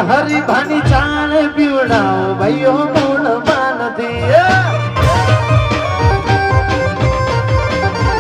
હરી ભાની ચાણ પીવડાવો ભાઈઓ મૂળ માનથી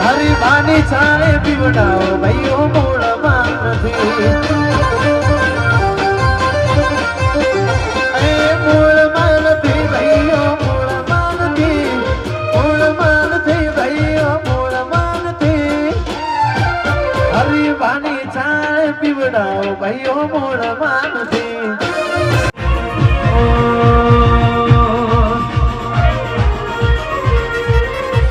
હરી ભાની ચાણ પીવડાવો ભાઈઓ મૂળ માનથી મૂળ માનથી ભાઈઓ મૂળ માનથી ભાઈઓ મૂળ માનથી હરી ભાની ચાણ પીવડાવો ભાઈઓ મૂળ માનથી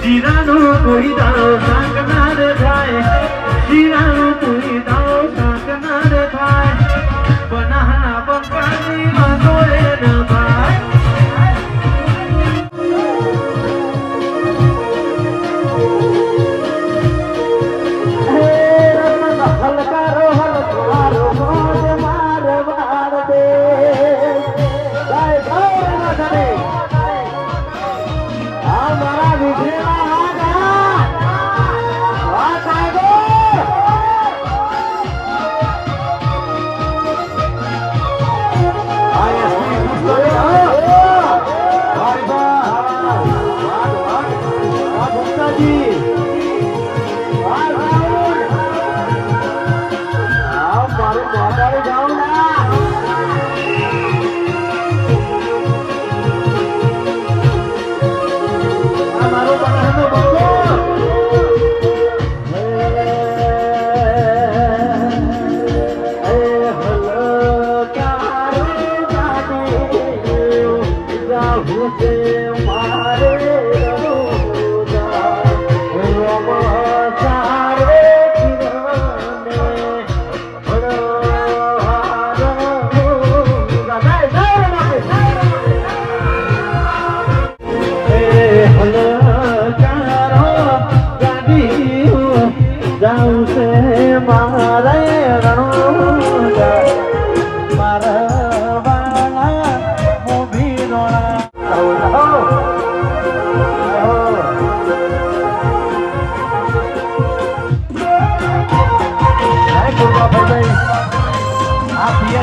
શીરાનું કોઈ દાવ સાંકનાર થાય શીરાનું કોઈ દાવ સાંકનાર થાય બનાના બંકાની માનોરે ન ભાઈ હલકારો હલકારો મોજ મારવાડ દે ગાય ગૌર ના કરે આ મારા વિધેલા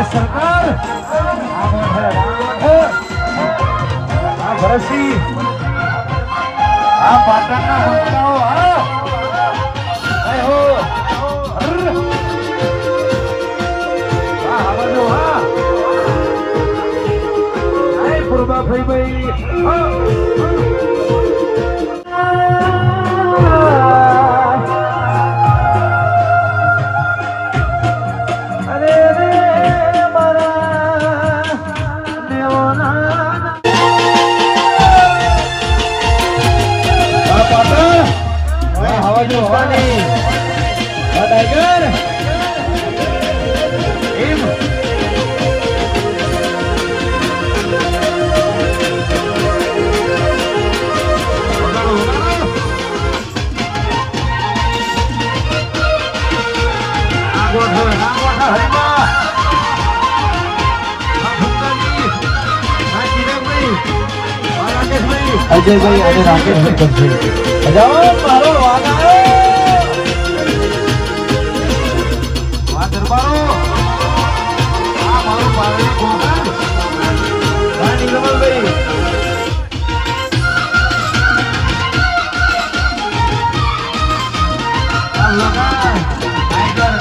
सरकार भरसी पाटणना भक्ताओ हो पूर्वा भाई भाई अजय भाई अजय राकेश भाई जाओ मारो वागा दरबारो आ मारो पारणी कोकण रानी कमल भाई अल्लाह टाइगर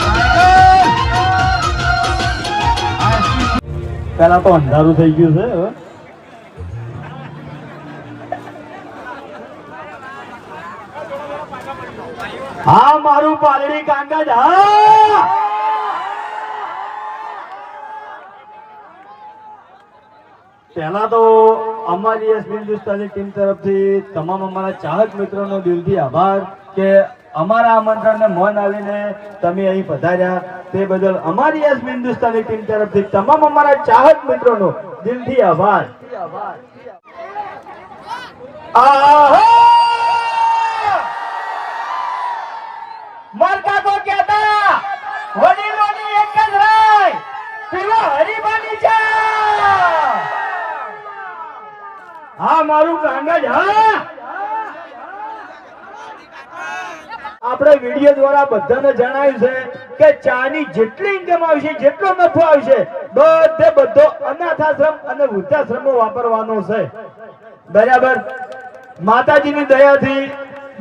पहला तो अंधारू થઈ ગયું છે हाँ मारू पालड़ी कांगज हाँ पहला तो अमारी हिंदुस्तानी टीम तरफ थी तमाम अमारा चाहक मित्रों नो दिलथी आभार के अमारा आमंत्रण ने मन आवीने तमे અહીં પધાર્યા તે બદલ અમારી हिंदुस्तानी टीम तरफ थी तमाम अमारा चाहक मित्रों नो दिलथी आभार मरका को कहता वडीलोनी एक ज राय पीलो हरिभानी चा हाँ मारू कांगज हाँ આપણે વિડિયો દ્વારા બધાને જણાવ્યું છે કે ચાની જેટલી ઇન્કમ આવશે જેટલો નફો આવશે બધે બધો અનાથાશ્રમ અને વૃદ્ધાશ્રમો વાપરવાનો છે. બરાબર. માતાજીની દયાથી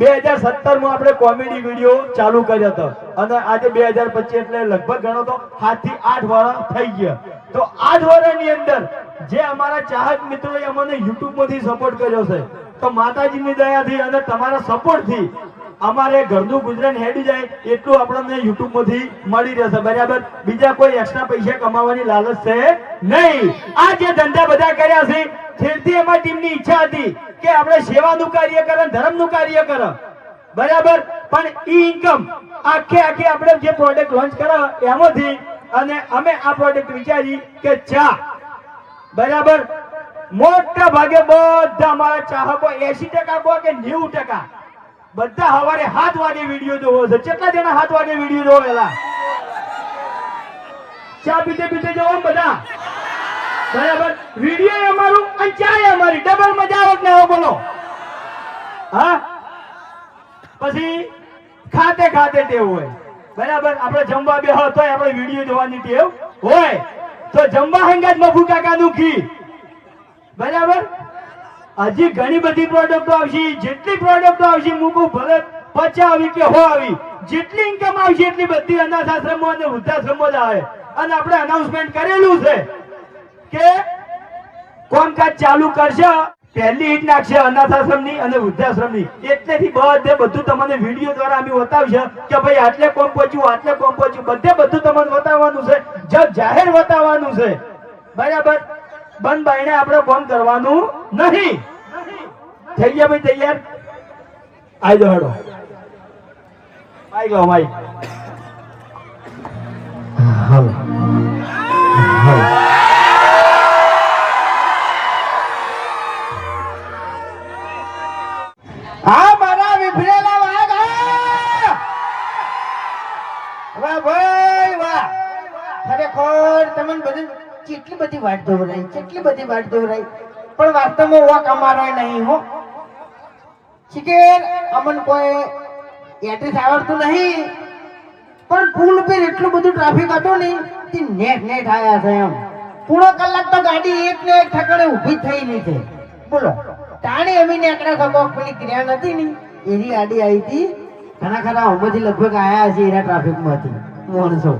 2017 માં આપણે કોમેડી વિડીયો ચાલુ કર્યો હતો અને આજે 2025 એટલે લગભગ ગણો તો 7 થી 8 વર્ષ થઈ ગયા. તો 8 વર્ષની અંદર જે અમારા ચાહક મિત્રોએ અમને YouTube માંથી સપોર્ટ કર્યો છે, તો માતાજીની દયાથી અને તમારા સપોર્ટથી અમારે ઘરનું ગુજરાન હેડી જાય એટલું આપણને YouTube માંથી મળી રહેશે. બરાબર. બીજા કોઈ એક્સ્ટ્રા પૈસા કમાવાની લાલચ છે નહીં. આ જે ધંધા બધા કર્યા છે છેલ્થી અમારી ટીમની ઈચ્છા હતી કે આપણે સેવાનું કાર્ય કરે, ધર્મનું કાર્ય કરે. બરાબર. પણ ઈ ઇન્કમ આખે આપણે જે પ્રોડક્ટ લોન્ચ કરે એમાંથી અને અમે આ પ્રોડક્ટ વિચારી કે ચા. બરાબર. મોટા ભાગે બધા અમારા ચાહકો 80% કહો કે 90% બધા સવારે 7 વાગે વિડીયો જોવો છે. કેટલા જણા 7 વાગે વિડીયો જોવેલા? ચા પીતે જોવો બધા. બરાબર. વિડીયો અમારું અને ચા અમારી ડબલ મજા આવે ને. બોલો. હા. પછી ખાતે ટેવ હોય. બરાબર. આપણે જમવા બેહો તોય આપણે વિડીયો જોવાની ટેવ હોય. તો જમવા હંગાત મફુ કાકાનું ઘી. બરાબર. હજી ઘણી બધી પ્રોડક્ટો આવશે. જેટલી પ્રોડક્ટો આવશે મૂકું ભલે 50 આવી કે 100 આવી, જેટલી ઇન્કમ આવશે એટલી બધી અનાથાશ્રમો અને વૃદ્ધાશ્રમો જ આવે. અને આપણે અનાઉન્સમેન્ટ કરેલું છે કે કામકાજ ચાલુ કરશે, પહેલી હિટ નાખશે અનાથાશ્રમની અને વૃદ્ધાશ્રમની. એટલેથી બધું તમને વિડીયો દ્વારા અમે બતાવશે કે ભાઈ આટલે કોમ પહોંચ્યું, બધું તમને બતાવવાનું છે. જાહેર બતાવવાનું છે. બરાબર. બંધ બાઈને આપણે કામ કરવાનું નહીં. થઈ ગયા ભાઈ? તૈયાર? આઈ દો હેડો. આઈ ગયો માઈ. હા મારા વિફરેલા વાઘ. વાહ ભાઈ વાહ. ખરેખર તમને બધું કેટલી બધી વાટ દોરાઈ, પણ વાસ્તવમાં વાક અમારો નહીં હો. શિકેર અમન કોઈ એડ્રેસ આવડતું નહીં, પણ પુલ ઉપર એટલું બધું ટ્રાફિક હતું ને તે નેટ આયા છે. એમ પૂરો કલાક તો ગાડી એક ને એક ઠકાણે ઊભી થઈ નહીં છે. બોલો. તાણી અમે નેકડા ખબર પેલી ક્રિયા નથી ને એની ગાડી આવી હતી. ઘણા ખરા હોમથી લગભગ આયા છે એના ટ્રાફિકમાંથી માણસો.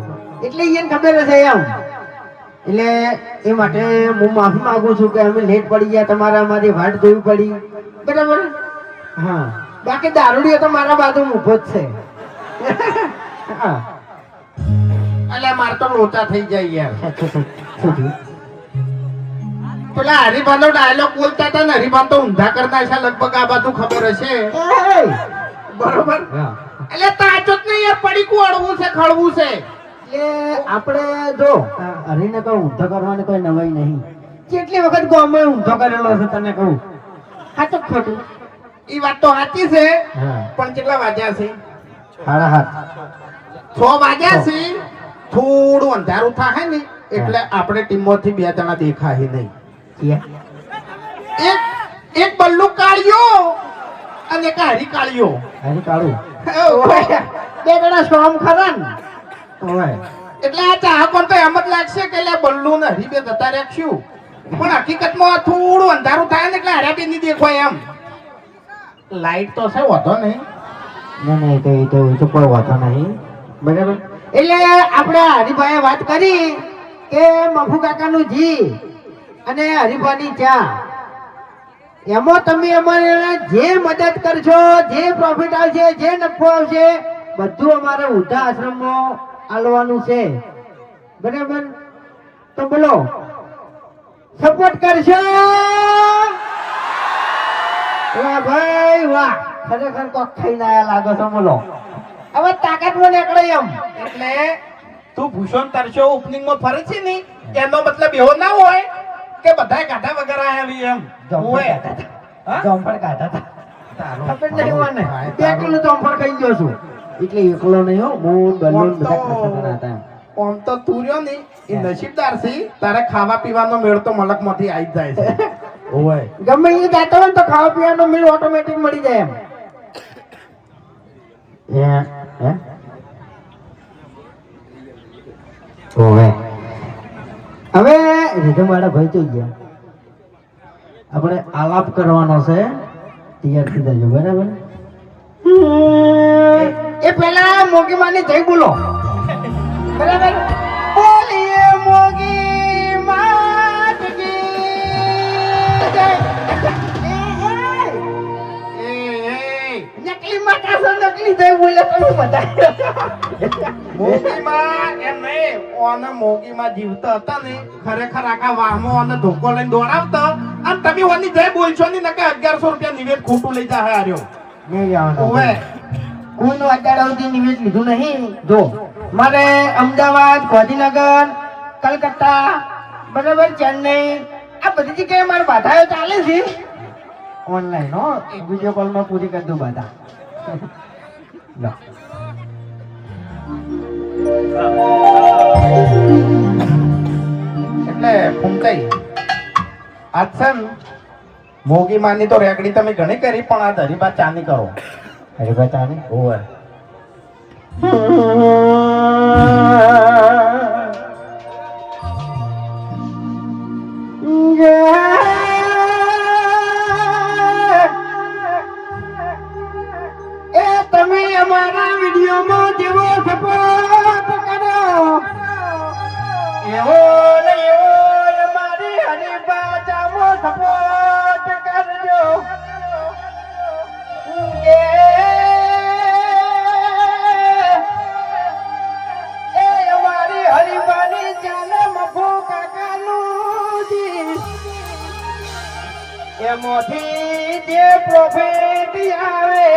એટલે એને ખબર હશે એમ. એટલે એ માટે હું માફી માંગુ છું કે અમે લેટ પડી ગયા, તમારા અમારી વાટ જોવી પડી. બરાબર. હા. બાકી દારૂડિયો તો મારા બાજુ ઊભો જ છે. અલ્યા માર તો લોચા થઈ જાય યાર. પેલા હરિભાનો ડાયલોગ બોલતા હતા ને, હરિભાન તો ઊંધા કરતા છે લગભગ. આ બધું ખબર હશે. બરોબર. એટલે તાજો જ નહીં યાર, પડીકું અડવું છે, ખળવું છે. એટલે આપણે જો હરીને કોઈ ઊંધો કરવાની કોઈ નવાઈ નહીં. કેટલી વખત ગામમાં ઊંધો કરેલો છે તને કહું. સાચું ખોટું? ઈ વાત તો સાચી છે, પણ કેટલા વાગ્યા છે? 7:30. 6 વાગ્યા છે. થોડું અંધારું થાય ને એટલે આપણે ટીમમાંથી 2 જણા દેખાય નહીં. એક બલ્લુ કાળિયો અને એક હરી કાળિયો. હરી કાળું. 2 જણા સોમ ખરા ને. એટલે આ ચાહકો તો એમ જ લાગશે કે બલ્લુ ને હરી બે જતા રાખશું, પણ હકીકતમાં થોડું અંધારું થાય ને એટલે હર્યા બે નહીં દેખાય. એમ લાઈટ તો છે, વધો નહીં. નહીં તો કોઈ વાતો નહીં. બરાબર. એટલે આપણે હરિભાઈએ વાત કરી કે મફુ કાકાનું જી અને હરિભાની ચા, એમાં તમે અમારે જે મદદ કરશો, જે પ્રોફિટ આવશે, જે નફો આવશે, બધું અમારે વૃદ્ધા આશ્રમમાં આલવાનું છે. બરાબર. તો બોલો સપોર્ટ કરશો? વાહ ભાઈ વાહ. ખરેખર કોક ખાઈને આયા લાગો છો. બોલો હવે તાકાતમાં નીકળે એમ. એટલે તું ભૂષણ તરશો ઓપનિંગ માં ફરે છે ને, એનો મતલબ એવો ના હોય કે બધા ગાધા વગર આવી. એમ જોમફળ કાઢા હતા. ખબર નહીં મને 2 કિલો જોમફળ ખાઈ ગયો છું. એટલે એકલો નહીં હો, હું બલ્લુન બધા ખાતા હતા. આમ તો તું રહ્યો ને એ નસીબદાર છે, તારે ખાવા પીવાનો મેળ તો મલક માંથી આવી જાય છે. ઓય ગમે એ જાતો હોય તો ખાવા પીવાનો મેળ ઓટોમેટિક મળી જાય. એમ ઓવે હવે રીધમ વાળા ભાઈ થઈ ગયા, આપણે આલાપ કરવાનો છે, તૈયાર થઈ જજો બરાબર. એ પેલા મોગી માની જય બોલો બરાબર. બોલીએ મોગી માત કી જય. નકલી માતા સો નકલી જય બોલે તમે બધા. મોગીમાં એમ નહીં, ઓને મોગીમાં જીવતા હતા ને ખરેખર આખા વાહમાં ઓને ધોકો લઈને દોડાવતા, અને તમે ઓની જય બોલશો ની નકે 1100 રૂપિયા નિવેદ ખોટું લઈ જા હાર્યો. નહીં આવવાનો. ઓવે કોઈનું અત્યાર સુધી નિવેદ લીધું નહીં. જો મારે અમદાવાદ, ગાંધીનગર, કલકત્તા બરાબર, ચેન્નઈ આ બધી જગ્યાએ મારે બાધાઓ ચાલે છે ઓનલાઈન. હો વિડીયો કોલમાં પૂરી કરી દઉં બાધા. લો. એટલે ફૂંકાઈ આજ છે ને મોગીમાની તો રેકડી તમે ઘણી કરી, પણ આ હરીબા ચાની કરો. અરે બતાને ઓવે એ તમે અમારા વિડીયોમાં જેવો સપોર્ટ કરો એવો ને એવો અમારી હરીબાચામાં સપોર્ટ કરજો. એ અમારી હરીબાની ચાલે મફો કાકાનું જી, એમાંથી જે પ્રોફિટ આવે,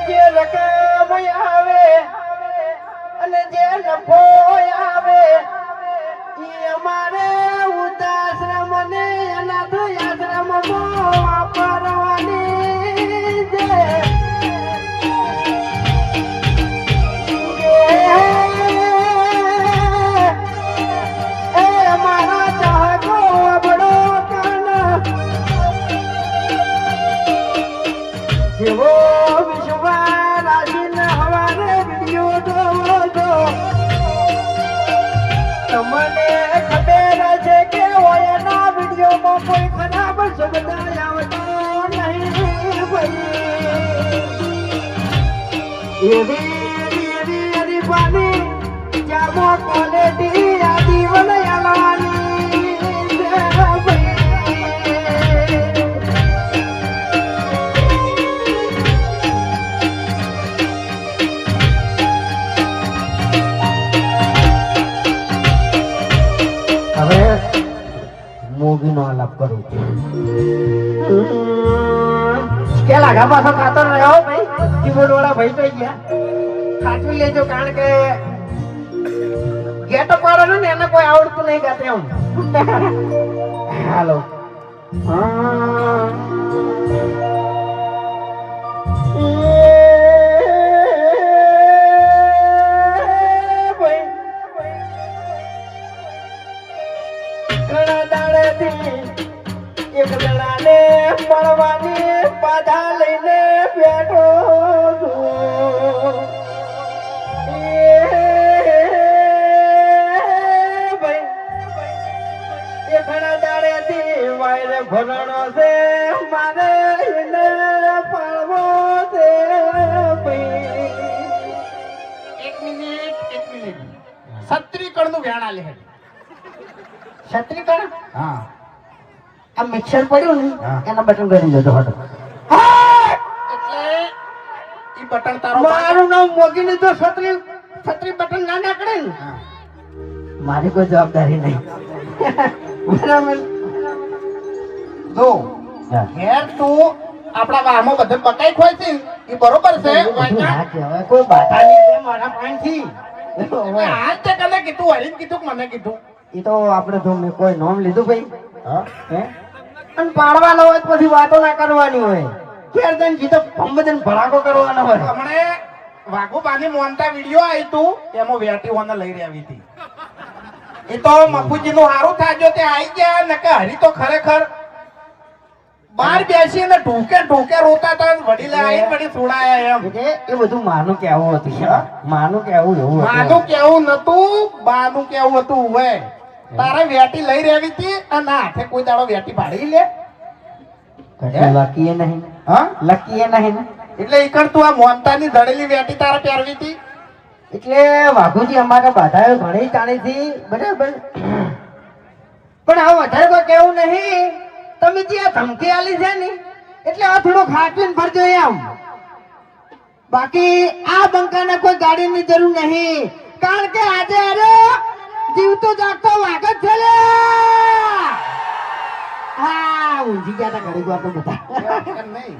જે રકમ આવે અને જે નફો આવે એ અમારે વૃદ્ધાશ્રમ ને અનાથ આશ્રમમાં વાપરવાની છે. એ અમારા ચાહકો અબડો કાન જેવો વિશ્વા રાશિને હવારે વિડીયો જોવો છો, તમને ખબર છે કે ઓયના વિડીયોમાં કોઈ ખરાબ શબ્દ આવતો નહીં ભાઈ. એવી હરીફાની જામો ક્વોલિટી આદિ વલયાલવાની છે ભાઈ. હવે મોગીનો આલાપ કરું. કે લાગા પાછો ખાતો રહ્યો ભાઈ, કીબોર્ડ વાળા ભાઈ થઈ ગયા. સાચવી લેજો, કારણ કે ગેટો પાડો ને એને કોઈ આવડતું નહીં ગાતે એમ. હાલો. ઘણા દાડેથી એક જણાને મળવાની બાધા લઈને બેઠો છું. એ ઘણા દાડેથી વાયરે ભરણો છે, મારે એને પાડવો છે ભાઈ. એક મિનિટ સત્રીકણ નું વ્યાણા લે. છત્રીકણ હા આ મિક્સર પડ્યું ને હા. એના બટન કરી દેજો હટો. એટલે ઈ બટન તારો મારું નામ મોગીને તો છત્રી બટન ના નાખડે ને, હા. મારી કોઈ જવાબદારી નહીં. બરાબર. જો હા. હેર તું આપણા વાહમાં બધે બકાઈ ખોય છે એ બરોબર છે. ના કહેવાય, કોઈ બાધા નહીં છે મારા પાસેથી. એટલે આજ તે કને કીધું, હરીને કીધું કે મને કીધું? એ તો આપણે જો મેં કોઈ નામ લીધું ભાઈ, હા હે અને પાડવાનો હોય તો પછી વાતો ના કરવાની હોય. ઘેર જઈને જીતો ભંબજન ભડાકો કરવાનો હોય. હમણે વાઘુબાની મોનતા વિડિયો આવી તું, એમાં વેટીઓને લઈ આવી હતી. એ તો મફુજી નું હારું થાજો તે આવી ગયા, નકે હરી તો ખરેખર બહાર બેસીને ઢોકે રોતા હતા. વડીલા આવીને વળી સુડાયા એમ. એટલે એ બધું માનું કેવું હતું. માનું કેવું એવું હતું. માનું કેવું નતું, બાનું કેવું હતું. હવે તારે વેટી લઈ રહેવી હતી અને હાથે કોઈ દાડો વેટી પાડી લે કશું લકીએ નહીં, હા લકીએ નહીં ને. એટલે ઈકણ તું આ મોનતાની ધડેલી વેટી તારે પહેરવી હતી એટલે વાઘુજી અમારા બાધાઓ ઘણી તાણી થી બરાબર, પણ આ વધારે કોઈ કેવું નહીં. તમે જે આ ધમકી આલી છે ને એટલે આ થોડો ખાચવીને ફરજો એમ. બાકી આ બંકાને કોઈ ગાડીની જરૂર નહીં, કારણ કે આજે અરે જીવતો જાગતો વાઘ જ છે લે. હા ઊંઘી ગયા તા ઘડી વાર તો બધા. એમ નહીં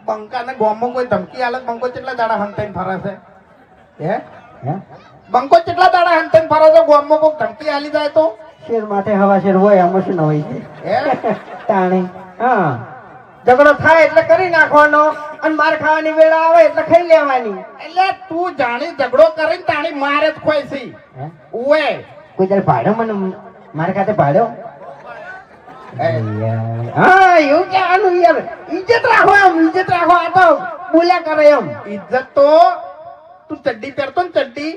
બંકાને ગોમમાં કોઈ ધમકી આલે બંકો કેટલા દાડા હંતાઈને ફરે છે હે હે? બંકો કેટલા દાડા હંતાઈને ફરે છે ગોમમાં કોઈ ધમકી આલી જાય તો શેર માથે હવા શેર હોય આમાં શું ન હોય છે હે તાણી. હા ઝઘડો થાય એટલે કરી નાખવાનો અને માર ખાવાની વેળા આવે એટલે ખાઈ લેવાની. એટલે તું જાણી ઝઘડો કરીને તાણી મારે જ ખોઈ છે હે? ઓએ કોઈ તારે ભાડો મને મારા ખાતે ભાડો? એ, હા એવું કહેવાનું યાર. ઇજ્જત રાખો એમ, ઇજ્જત રાખો. આ તો બોલ્યા કરે એમ. ઇજ્જત તો તું ચડ્ડી પહેરતો ને ચડ્ડી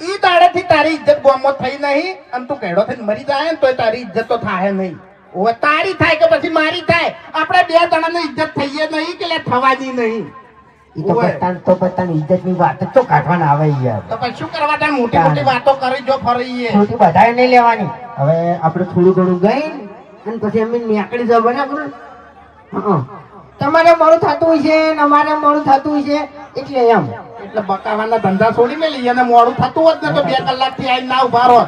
ઈ દાડેથી તારી ઇજ્જત ગોમમાં થઈ નહીં અને તું કેડો થઈને મરી જાય ને તોય તારી ઇજ્જત તો થાય નહીં. ઓવે તારી થાય કે પછી મારી થાય આપણે બે જણાની ઇજ્જત થઈએ નહીં કે લે થવાની નહીં. ઈ તો ઓય. પોતાની ઇજ્જતની વાત જ તો કાઢવાના આવે યાર. તો પછી શું કરવા તાર મોટી મોટી વાતો કરી જો ફરીએ છોટી બધાએ નહીં લેવાની. હવે આપણે થોડું ઘણું ગઈ અને પછી અમે નીકળી જાવ બરાબર. હં. તમારે મોડું થતું હોય છે ને અમારે મોડું થતું હોય છે એટલે એમ. એટલે બકાવાના ધંધા છોડી મેલી અને મોડું થતું હોત ને તો 2 કલાકથી આઈને ના ઉભા રહો.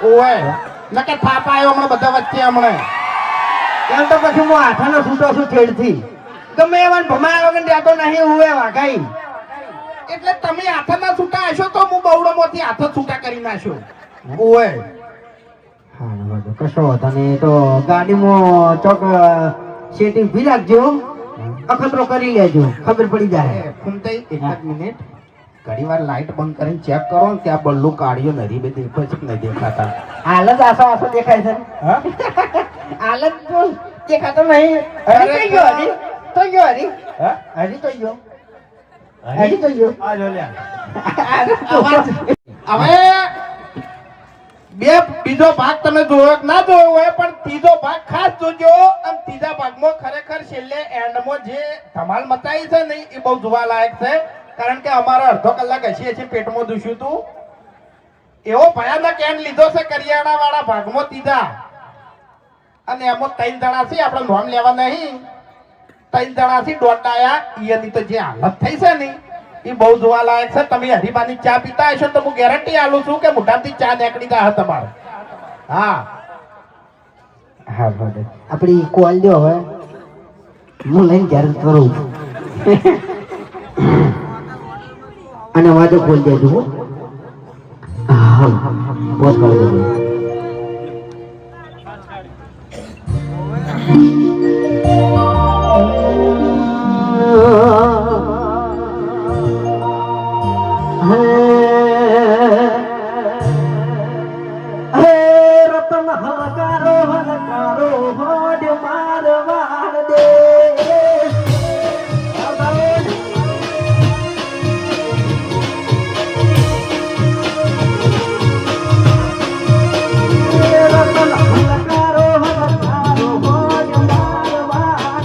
ઓવે નકે થાપ આવ્યો હમણાં બધા વચ્ચે હમણાં. એમ તો પછી હું હાથાનો છૂટો છું છેડથી. ગમે એવા ભમાયા વગર રહેતો નહીં હુએ વાઘાઈ. એટલે તમે હાથના છૂટા હશો તો હું બવડોમાંથી હાથ જ છૂટા કરી નાખ્યો. ઓવે હા બધું કશો વાંધો નહીં. એ તો ગાડીમાં ચોક સેટિંગ ભી રાખજો, અખતરો કરી લેજો, ખબર પડી જાય. ફૂમતાઈ એક જ મિનિટ ઘણી વાર લાઈટ બંધ કરીને ચેક કરો ને ત્યાં બલ્લુ કાઢ્યો નથી બે દેખાય છે કે નહીં દેખાતા. હાલ જ આસો આસો દેખાય છે. હા હાલ જ બોલ દેખાતો નહીં. હરી તો ગયો, હરી તો ગયો, હરી હા? હરી તો ગયો, હરી તો ગયો. આ જો લ્યા. હવે બીજો ભાગ તમે જોયો કે ના જોયો હોય પણ ત્રીજો ભાગ ખાસ જોજો. અને ત્રીજા ભાગમાં ખરેખર છેલ્લે એન્ડમાં જે ધમાલ મચાઈ છે ને એ બહુ જોવા લાયક છે. કારણ કે અમારે અડધો કલાક હસી પેટમાં દુખ્યું હતું. એવો ભયાનક એન્ડ લીધો છે કરિયાણા વાળા ભાગમાં ત્રીજા. અને એમાં 3 જણા છે, આપણે નોમ લેવા નહીં. 3 જણા થી દોડાયા એની તો જે હાલત થઈ છે ને એ બહુ જોવા લાયક છે. તમે હરીબાની ચા પીતા હશો તો હું ગેરંટી આલું છું કે મોઢામાંથી ચા નીકળી જાય તમારે. હા હા બરાબર. આપણી કોલ દો હવે, હું લઈને ક્યારે કરું અને વાજો ખોલ દેજો. હો હા પોત કરી દેજો. રતન હલકારો હલકારો હોડ મારવાડ દે. રતન હલકારો હલકારો હોડ મારવાડ દે.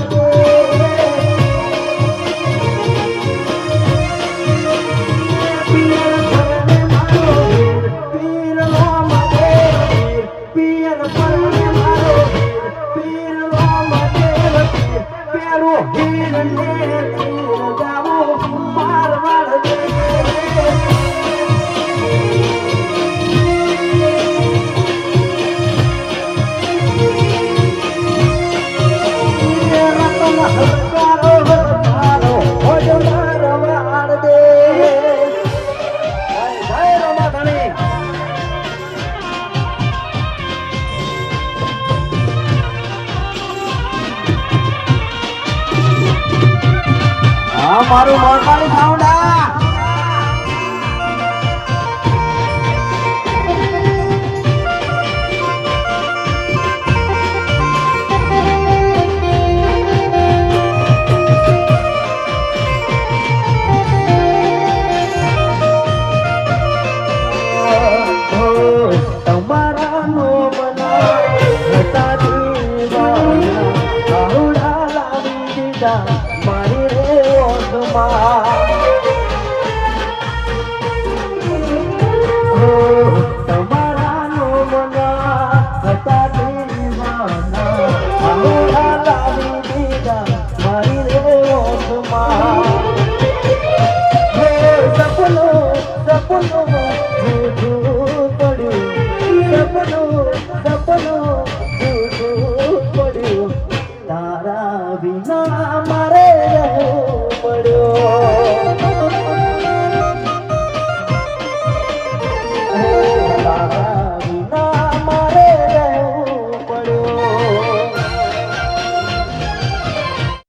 મારું મોરપાલી સાઉન્ડ